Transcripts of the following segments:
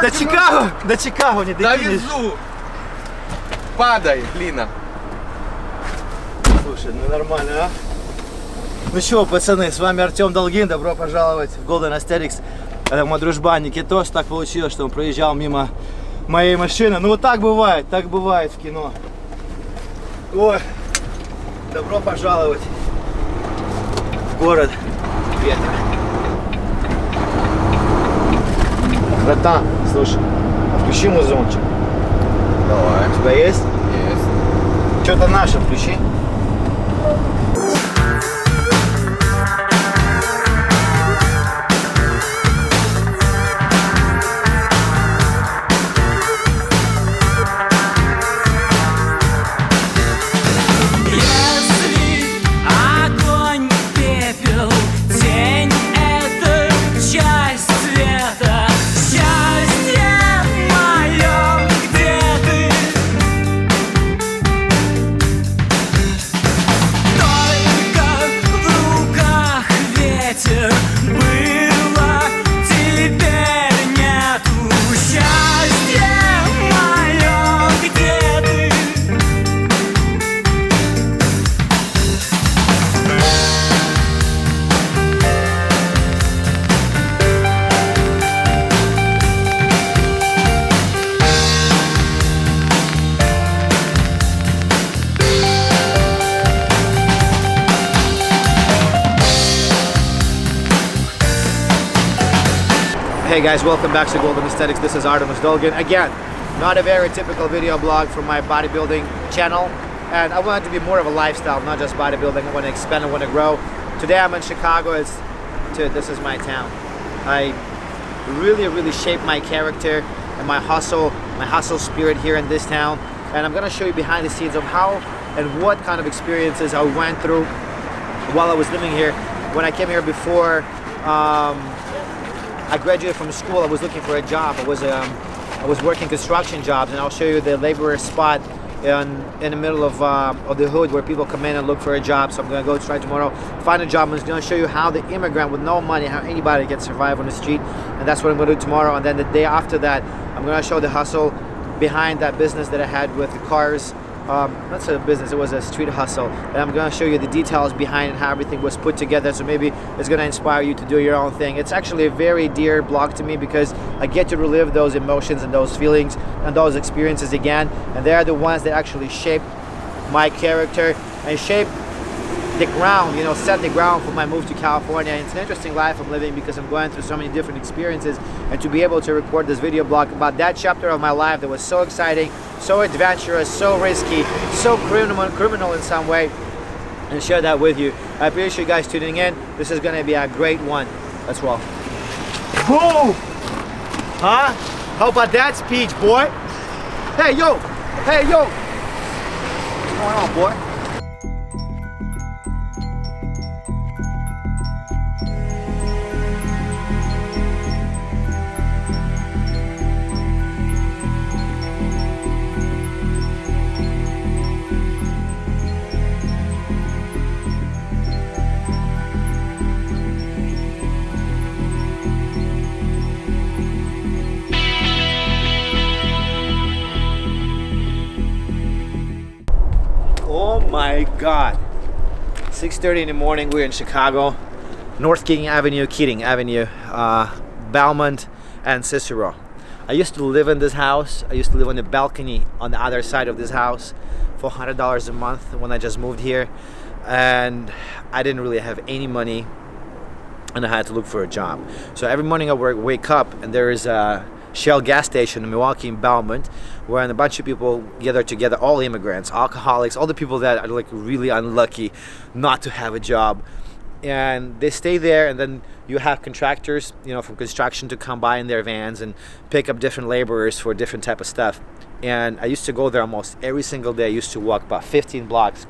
До Чикаго не докинешь. Довезу. Падай, глина. Слушай, ну нормально, а? Ну что, пацаны, с вами Артем Долгин. Добро пожаловать в Golden Aesthetics. Это мой дружбан Никитос. Так получилось, что он проезжал мимо моей машины. Ну вот так бывает в кино. Ой, добро пожаловать в город ветра. Братан, слушай, включи музончик. Давай. У тебя есть? Есть. Что-то наше включи. Hey guys, welcome back to Golden Aesthetics. This is Artemus Dolgin. Again, not a very typical video blog from my bodybuilding channel. And I want it to be more of a lifestyle, not just bodybuilding. I want to expand, I want to grow. Today I'm in Chicago. This is my town. I really shaped my character and my hustle spirit here in this town. And I'm going to show you behind the scenes of how and what kind of experiences I went through while I was living here. When I came here before, I graduated from school. I was looking for a job. I was working construction jobs, and I'll show you the laborer spot in the middle of the hood where people come in and look for a job. So I'm gonna go try tomorrow, find a job. I'm gonna show you how the immigrant with no money, how anybody can survive on the street, and that's what I'm gonna do tomorrow. And then the day after that, I'm gonna show the hustle behind that business that I had with the cars. Not a business, it was a street hustle, and I'm going to show you the details behind how everything was put together, so maybe it's going to inspire you to do your own thing. It's actually a very dear blog to me because I get to relive those emotions and those feelings and those experiences again, and they are the ones that actually shape my character and shape the ground, you know, set the ground for my move to California. And it's an interesting life I'm living because I'm going through so many different experiences, and to be able to record this video blog about that chapter of my life that was so exciting, so adventurous, so risky, so criminal in some way, and share that with you. I appreciate you guys tuning in. This is going to be a great one. Let's roll. Boom! Huh? How about that speech, boy? Hey, yo! Hey, yo! What's going on, boy? Oh my God, 6:30 in the morning. We're in Chicago, North Keating Avenue, Belmont and Cicero. I used to live in this house. I used to live on the balcony on the other side of this house for $100 a month when I just moved here, and I didn't really have any money, and I had to look for a job. So every morning I wake up and there is a Shell gas station in Milwaukee in Belmont, where a bunch of people gather together, all immigrants, alcoholics, all the people that are like really unlucky not to have a job, and they stay there. And then you have contractors, you know, from construction to come by in their vans and pick up different laborers for different type of stuff. And I used to go there almost every single day. I used to walk about 15 blocks,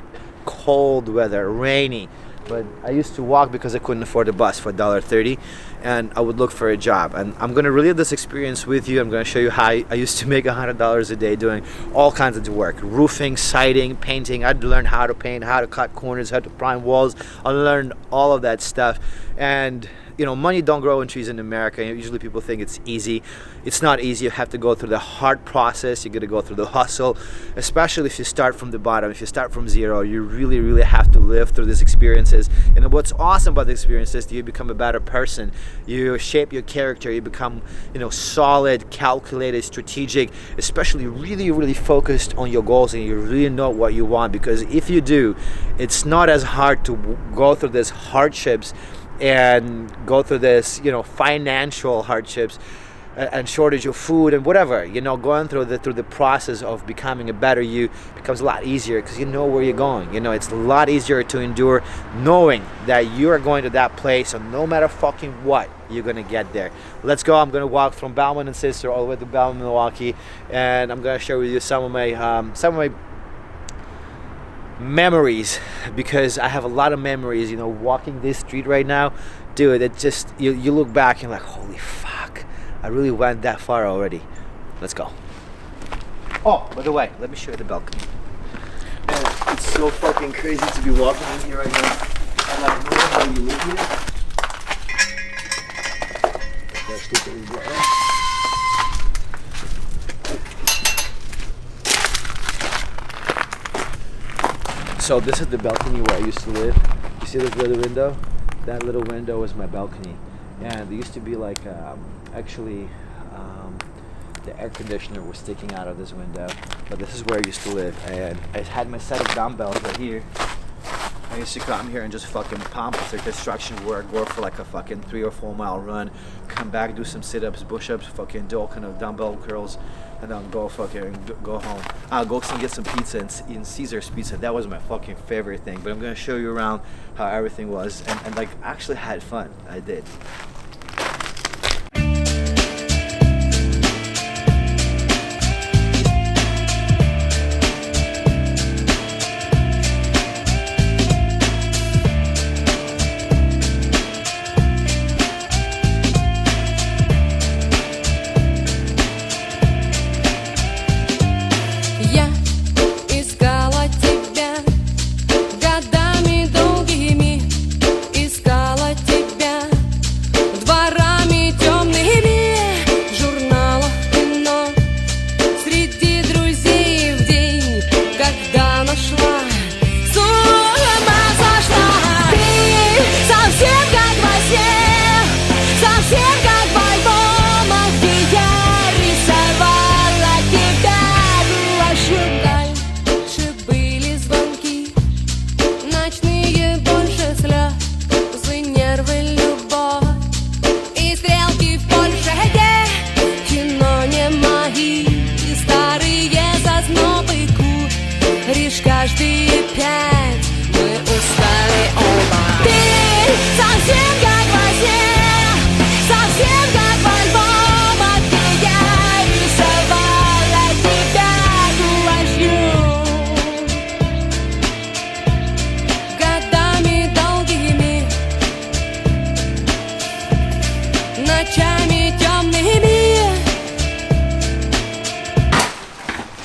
cold weather, rainy, but I used to walk because I couldn't afford a bus for $1.30, and I would look for a job. And I'm going to relive this experience with you. I'm going to show you how I used to make $100 a day doing all kinds of work: roofing, siding, painting. I'd learn how to paint, how to cut corners, how to prime walls. I learned all of that stuff, And you know, money don't grow on trees in America. Usually people think it's easy. It's not easy. You have to go through the hard process. You got to go through the hustle, especially if you start from the bottom. If you start from zero, you really have to live through these experiences. And what's awesome about the experiences is you become a better person. You shape your character. You become, you know, solid, calculated, strategic, especially really focused on your goals, and you really know what you want. Because if you do, it's not as hard to go through these hardships and go through this, you know, financial hardships and shortage of food and whatever, you know, going through the process of becoming a better you becomes a lot easier because you know where you're going. You know, it's a lot easier to endure knowing that you are going to that place, and no matter fucking what, you're gonna get there. Let's go. I'm gonna walk from Bellman and Sister all the way to Bellman, Milwaukee, and I'm gonna share with you some of my memories, because I have a lot of memories, you know, walking this street right now. Dude, it just, you look back and you're like, holy fuck, I really went that far already. Let's go. Oh, by the way, let me show you the balcony. And it's so fucking crazy to be walking in here right now. I like know how you live here. That's stupid. So this is the balcony where I used to live. You see this little window? That little window was my balcony. And there used to be like, the air conditioner was sticking out of this window. But this is where I used to live. And I had my set of dumbbells right here. I used to come here and just fucking pump after construction work, go for like a fucking 3 or 4 mile run, come back, do some sit-ups, push-ups, fucking do all kind of dumbbell curls, and then go home. I'll go get some pizza in Caesar's Pizza. That was my fucking favorite thing. But I'm gonna show you around how everything was, and like actually had fun. I did.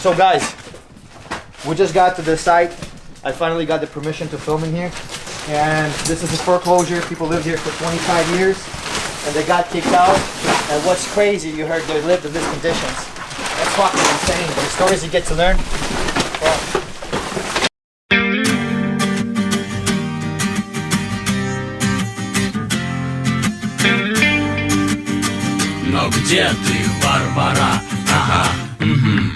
So guys, we just got to the site. I finally got the permission to film in here. And this is a foreclosure. People lived here for 25 years and they got kicked out. And what's crazy, you heard they lived in these conditions. That's fucking insane. The stories you get to learn. Well, но где ты, Барбара? Ага, угу.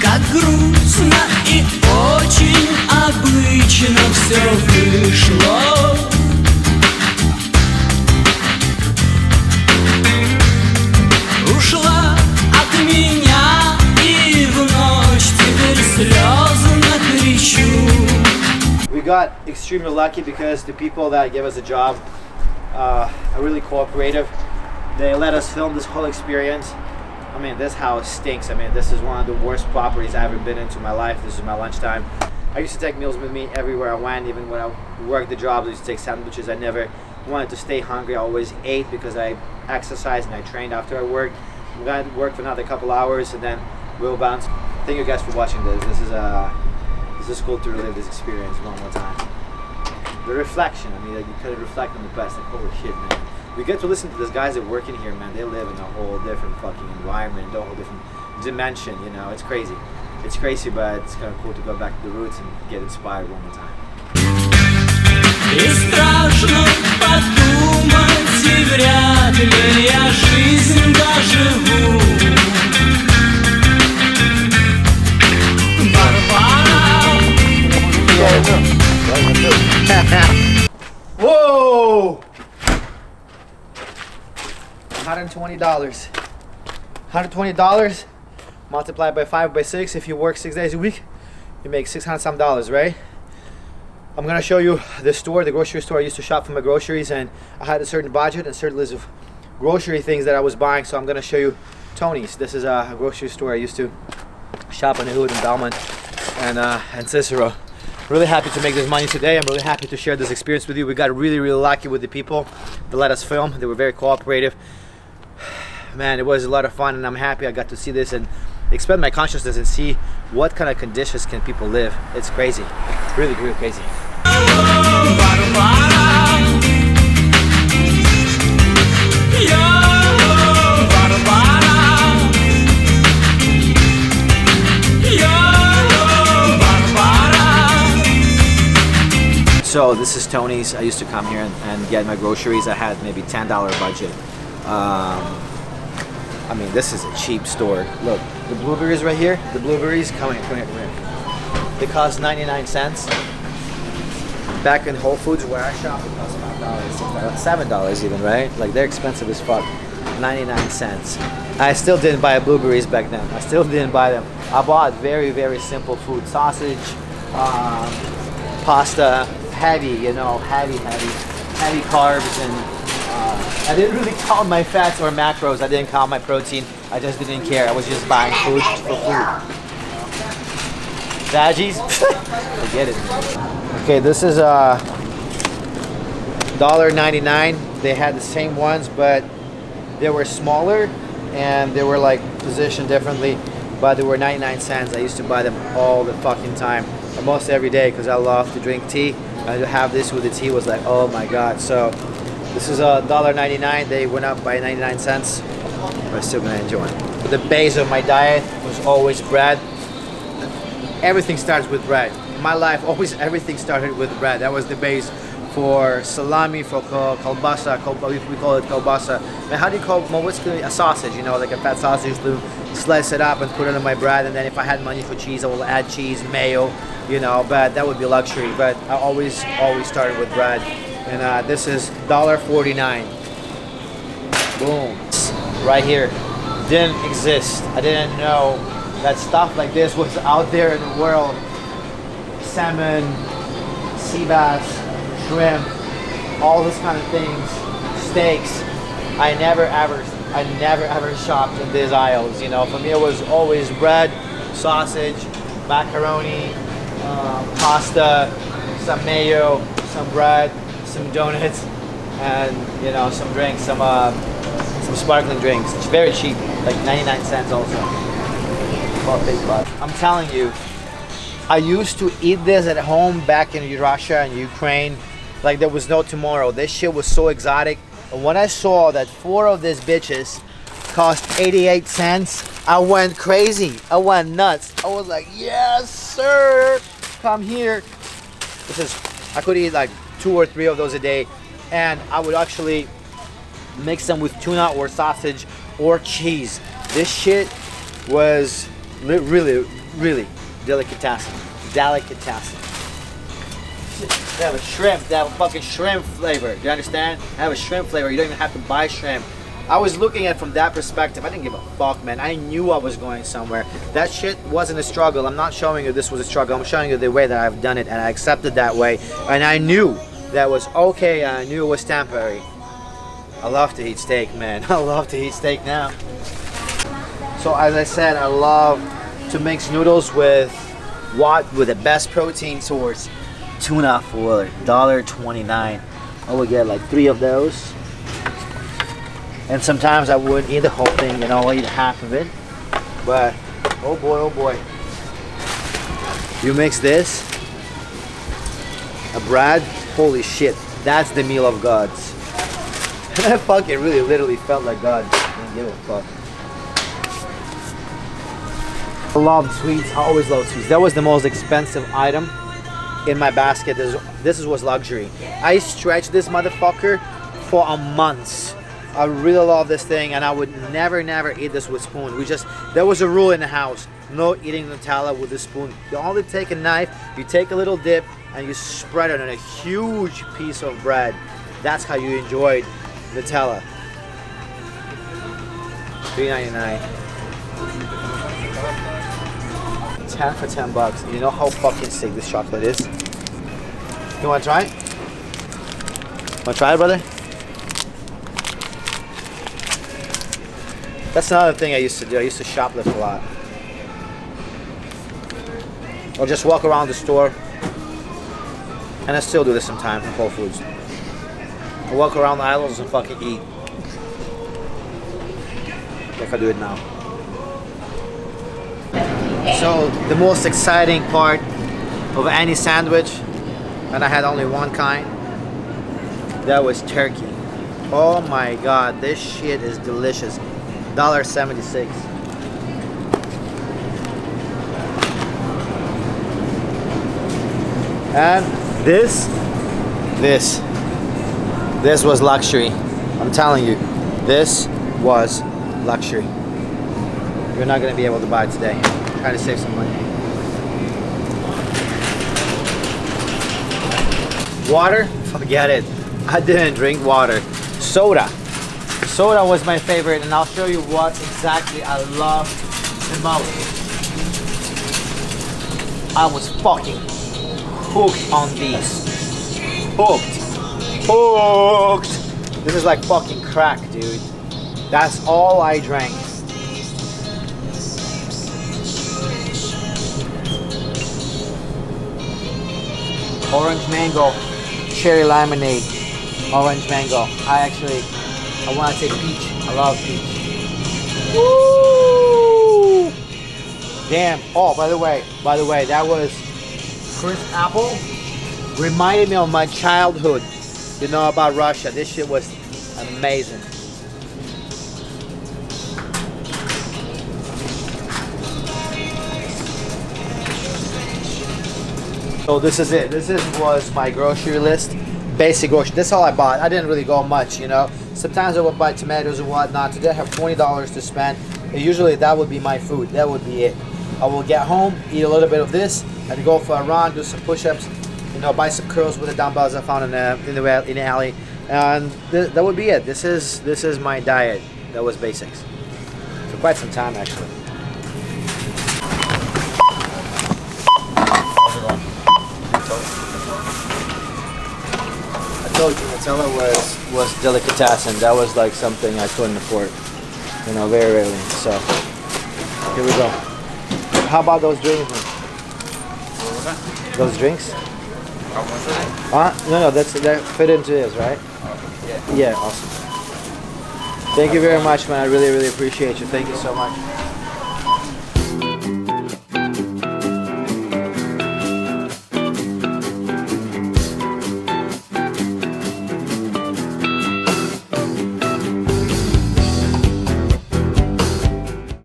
Как грустно и очень обычно все вышло. Ушла от меня и в ночь теперь слезно кричу. We got extremely lucky because the people that gave us a job are really cooperative. They let us film this whole experience. I mean, this house stinks. I mean, this is one of the worst properties I've ever been into in my life. This is my lunchtime. I used to take meals with me everywhere I went. Even when I worked the jobs, I used to take sandwiches. I never wanted to stay hungry. I always ate because I exercised and I trained after I worked. I'm gonna work for another couple hours and then we'll bounce. Thank you guys for watching this. This is cool to relive this experience one more time. The reflection. I mean, like, you could reflect on the past. Like, holy shit, man. We get to listen to these guys that work in here, man. They live in a whole different fucking environment, a whole different dimension. You know, it's crazy. It's crazy, but it's kind of cool to go back to the roots and get inspired one more time. И страшно подумать, и вряд ли я жизнь доживу. Whoa! $120. $120 multiplied by 5 by 6. If you work 6 days a week, you make $600 some, right? I'm gonna show you the store, the grocery store I used to shop for my groceries, and I had a certain budget and certain list of grocery things that I was buying. So I'm gonna show you Tony's. This is a grocery store I used to shop in the hood in Belmont and Cicero. Really happy to make this money today. I'm really happy to share this experience with you. We got really lucky with the people that let us film. They were very cooperative. Man, it was a lot of fun, and I'm happy I got to see this and expand my consciousness and see what kind of conditions can people live. It's crazy, really crazy. So this is Tony's. I used to come here and get my groceries. I had maybe $10 budget. I mean, this is a cheap store. Look, the blueberries right here. The blueberries, come here. They cost 99 cents. Back in Whole Foods where I shop, it costs $5, $7 even, right? Like, they're expensive as fuck. 99 cents. I still didn't buy blueberries back then. I still didn't buy them. I bought very simple food. Sausage, pasta, heavy, you know, heavy carbs, and I didn't really count my fats or macros. I didn't count my protein. I just didn't care. I was just buying food for food. Veggies? Forget it. Okay, this is $1.99. They had the same ones, but they were smaller and they were like positioned differently, but they were 99 cents. I used to buy them all the fucking time, almost every day, because I love to drink tea. And to have this with the tea was like, oh my god. So this is $1.99. They went up by 99 cents, but I'm still gonna enjoy it. But the base of my diet was always bread. Everything starts with bread. In my life, always everything started with bread. That was the base for salami, for kolbasa. We call it kolbasa. And how do you call what's a sausage? You know, like a fat sausage. To slice it up and put it on my bread. And then if I had money for cheese, I will add cheese, mayo. You know, but that would be luxury. But I always started with bread. And this is $1.49. Boom. Right here. Didn't exist. I didn't know that stuff like this was out there in the world. Salmon, sea bass, shrimp, all this kind of things, steaks. I never ever shopped in these aisles. You know, for me it was always bread, sausage, macaroni, pasta, some mayo, some bread, some donuts, and you know, some drinks, some sparkling drinks. It's very cheap, like 99 cents also. About $8. I'm telling you, I used to eat this at home back in Russia and Ukraine like there was no tomorrow. This shit was so exotic. And when I saw that 4 of these bitches cost 88 cents, I went crazy. I went nuts. I was like, yes, sir, come here. I could eat like 2 or 3 of those a day, and I would actually mix them with tuna or sausage or cheese. This shit was really delicatessen. They have a shrimp. They have a fucking shrimp flavor. Do you understand? They have a shrimp flavor. You don't even have to buy shrimp. I was looking at it from that perspective. I didn't give a fuck, man. I knew I was going somewhere. That shit wasn't a struggle. I'm not showing you this was a struggle. I'm showing you the way that I've done it, and I accepted that way. And I knew that was okay. I knew it was temporary. I love to eat steak, man. I love to eat steak now. So as I said, I love to mix noodles with What with the best protein source? Tuna for $1.29. I would get like 3 of those. And sometimes I wouldn't eat the whole thing, you know, I'll eat half of it. But, oh boy, oh boy. You mix this, a bread, holy shit, that's the meal of gods. And I fucking really literally felt like God. I didn't give a fuck. I love sweets, I always love sweets. That was the most expensive item in my basket. This was luxury. I stretched this motherfucker for a month. I really love this thing, and I would never eat this with spoon. There was a rule in the house, no eating Nutella with a spoon. You only take a knife, you take a little dip, and you spread it on a huge piece of bread. That's how you enjoyed Nutella. $3.99. 10 for $10. You know how fucking sick this chocolate is? You wanna try it? Wanna try it, brother? That's another thing I used to do. I used to shoplift a lot. Or just walk around the store. And I still do this sometimes in Whole Foods. I walk around the aisles and fucking eat. Like I do it now. So the most exciting part of any sandwich, and I had only one kind, that was turkey. Oh my god, this shit is delicious. $1.76. And this was luxury. I'm telling you, this was luxury. You're not gonna be able to buy it today. Try to save some money. Water? Forget it. I didn't drink water. Soda. Soda was my favorite, and I'll show you what exactly I love the most. I was fucking hooked on these. Hooked. This is like fucking crack, dude. That's all I drank. Orange mango, cherry lemonade, orange mango. I want to take peach. I love peach. Woo! Damn. Oh, by the way, that was crisp apple. Reminded me of my childhood. You know about Russia. This shit was amazing. So this is it. Was my grocery list. Basic grocery. That's all I bought. I didn't really go much, you know. Sometimes I would buy tomatoes and whatnot. Today I have $20 to spend. And usually that would be my food. That would be it. I will get home, eat a little bit of this, and go for a run, do some push-ups, you know, buy some curls with the dumbbells I found in the alley, and that would be it. This is my diet. That was basics for quite some time actually. I told you Nutella was delicatessen. That was like something I couldn't afford, you know, very rarely. So here we go. How about those drinks? Those drinks? No, that fit into this, right? Yeah, awesome. Thank you very much, man. I really appreciate you. Thank you so much.